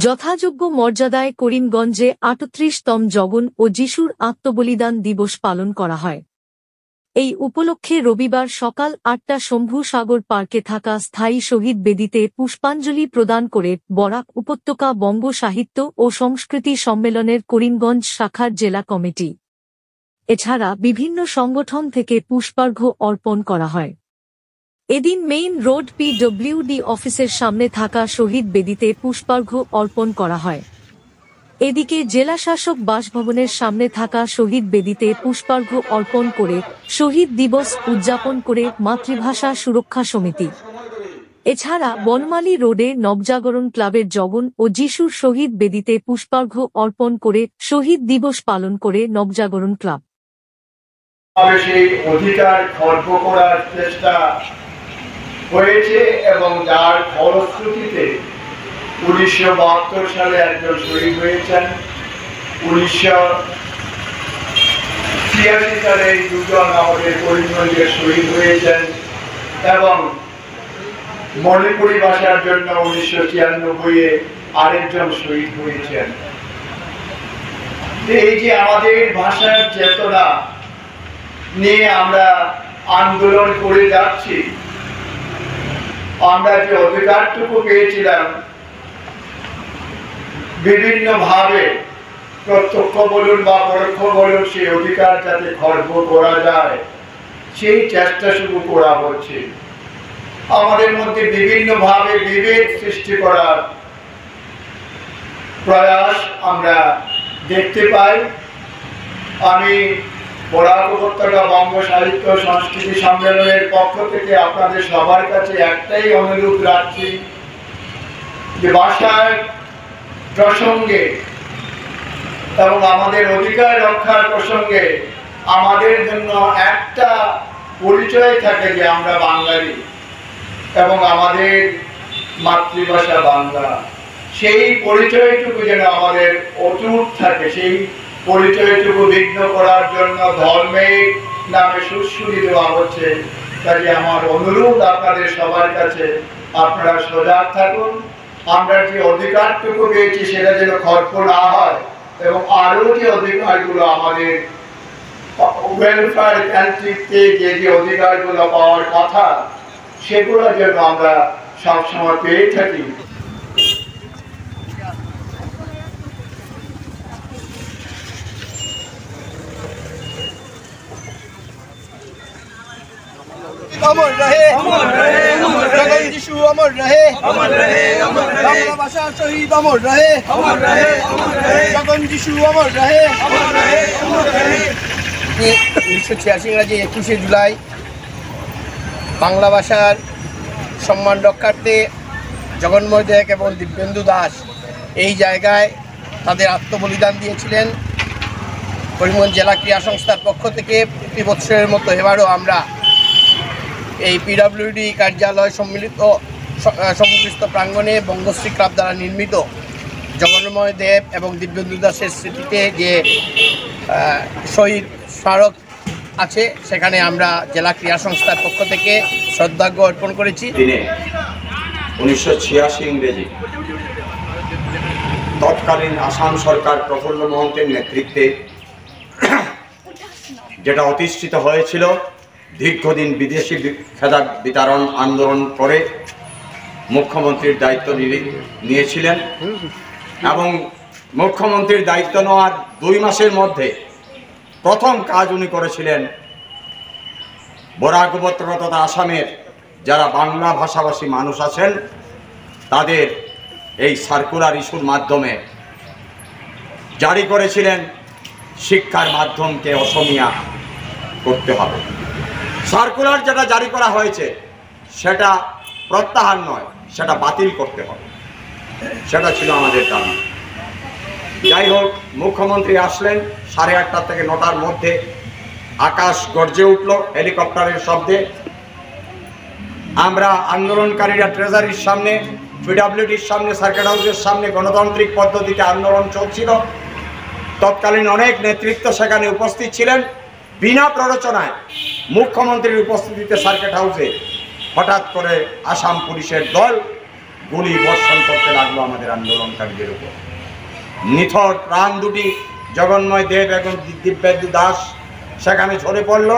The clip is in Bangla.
যথাযোগ্য মর্যাদায় করিমগঞ্জে ৩৮তম জগন ও যিশুর আত্মবলিদান দিবস পালন করা হয়। এই উপলক্ষে রবিবার সকাল ৮টা শম্ভু সাগর পার্কে থাকা স্থায়ী শহীদ বেদিতে পুষ্পাঞ্জলি প্রদান করে বরাক উপত্যকা বঙ্গ সাহিত্য ও সংস্কৃতি সম্মেলনের করিমগঞ্জ শাখার জেলা কমিটি এছাড়া বিভিন্ন সংগঠন থেকে পুষ্পার্ঘ্য অর্পণ করা হয়। এদিন মেইন রোড PWD অফিসের সামনে থাকা শহীদ বেদিতে পুষ্পার্ঘ্য অর্পণ করা হয়। এদিকে জেলাশাসক বাসভবনের সামনে থাকা শহীদ বেদিতে পুষ্পার্ঘ্য অর্পণ করে শহীদ দিবস উদযাপন করে মাতৃভাষা সুরক্ষা সমিতি। এছাড়া বনমালী রোডে নবজাগরণ ক্লাবের জগন ও যিশুর শহীদ বেদিতে পুষ্পার্ঘ্য অর্পণ করে শহীদ দিবস পালন করে নবজাগরণ ক্লাব। সেই অধিকার খর্ব করার চেষ্টা হয়েছে এবং যার ফলশ্রুতিতে 1972 সালে একজন শহীদ হয়েছেন, 1986 সালে দুজন আমাদের করিমগঞ্জে শহীদ হয়েছেন এবং মণিপুরী ভাষার জন্য 1996-এ আরেকজন শহীদ হয়েছেন। এই যে আমাদের ভাষার চেতনা নিয়ে আমরা আন্দোলন করে যাচ্ছি, আমরা যে অধিকারটুকু পেয়েছিলাম বিভিন্ন ভাবে প্রত্যক্ষ বলুন বা পরোক্ষ বলুন, সেই অধিকার যাতে খর্ব করা যায় সেই চেষ্টা শুরু করা হচ্ছে। আমাদের মধ্যে বিভিন্ন ভাবে বিভেদ সৃষ্টি করার প্রয়াস আমরা দেখতে পাই। আমি বরাক উপত্যকা বঙ্গ সাহিত্য সংস্কৃতি সম্মেলনের পক্ষ থেকে আপনাদের সবার কাছে একটাই অনুরোধ রাখছি যে ভাষার প্রসঙ্গে এবং আমাদের অধিকার রক্ষার প্রসঙ্গে আমাদের জন্য একটা পরিচয় থাকে যে আমরা বাঙালি এবং আমাদের মাতৃভাষা বাংলা। সেই পরিচয়টুকু যেন আমাদের অটুট থাকে, সেই পরিচয়টুকু বিঘ্ন করার জন্য ধর্মের নামে সুরসুরি দেওয়া হচ্ছে। কাজে আমার অনুরোধ আপনাদের সবার কাছে, আপনারা সজাগ থাকুন। আমরা যে অধিকারটুকু পেয়েছি সেটা যেন খর্ব না হয় এবং আরো যে অধিকারগুলো আমাদের ওয়েলফেয়ার কান্ট্রিতে যে অধিকারগুলো পাওয়ার কথা সেগুলো যেন আমরা সবসময় পেয়ে থাকি। अमर रहे, अमर रहे, जगन जिशु अमर रहे, अमर रहे, अमर रहे, बांग्ला भाषा शहीद अमर रहे, अमर रहे, अमर रहे, जगन जिशु अमर रहे, अमर रहे, अमर रहे। 1986 ইংরেজি 21শে জুলাই বাংলা ভাষার সম্মান রক্ষার্থে জগন্ময় দেব এবং দিব্যেন্দু দাস এই জায়গায় তাদের আত্মবলিদান দিয়েছিলেন। করিমগঞ্জ জেলা ক্রীড়া সংস্থার পক্ষ থেকে প্রতি বছরের মতো এবারও আমরা এই PWD কার্যালয় সম্মিলিত প্রাঙ্গণে বঙ্গশ্রী ক্লাব দ্বারা নির্মিত জগন্ময় দেব এবং দিব্যেন্দু দাসের স্মৃতিতে যে শহীদ স্মারক আছে সেখানে আমরা জেলা ক্রীড়া সংস্থার পক্ষ থেকে শ্রদ্ধার্ঘ্য অর্পণ করেছি। দিনে 1986 ইংরেজি তৎকালীন আসাম সরকার প্রফুল্ল মহন্তের নেতৃত্বে যেটা অধিষ্ঠিত হয়েছিল, দীর্ঘদিন বিদেশি খেতাব বিতরণ আন্দোলন করে মুখ্যমন্ত্রীর দায়িত্ব নিয়েছিলেন এবং মুখ্যমন্ত্রীর দায়িত্ব নেওয়ার 2 মাসের মধ্যে প্রথম কাজ উনি করেছিলেন বরাক উপত্যকা তথা আসামের যারা বাংলা ভাষাভাষী মানুষ আছেন তাদের এই সার্কুলার ইস্যুর মাধ্যমে জারি করেছিলেন শিক্ষার মাধ্যমকে অসমীয়া করতে হবে। সার্কুলার যেটা জারি করা হয়েছে সেটা প্রত্যাহার নয়, সেটা বাতিল করতে হবে, সেটা ছিল আমাদের দাবি। যাই হোক, মুখ্যমন্ত্রী আসলেন 8:30 থেকে 9টার মধ্যে। আকাশ গর্জে উঠল হেলিকপ্টারের শব্দে। আমরা আন্দোলনকারীরা ট্রেজারির সামনে, PWDর সামনে, সার্কিট হাউসের সামনে গণতান্ত্রিক পদ্ধতিতে আন্দোলন চলছিল। তৎকালীন অনেক নেতৃত্ব সেখানে উপস্থিত ছিলেন। বিনা প্ররোচনায় মুখ্যমন্ত্রীর উপস্থিতিতে সার্কিট হাউসে হঠাৎ করে আসাম পুলিশের দল গুলি বর্ষণ করতে লাগলো আমাদের আন্দোলনকারীদের উপর। নিথর প্রাণ দুটি জগন্ময় দেব এবং দিব্যেন্দু দাস সেখানে ঝরে পড়ল।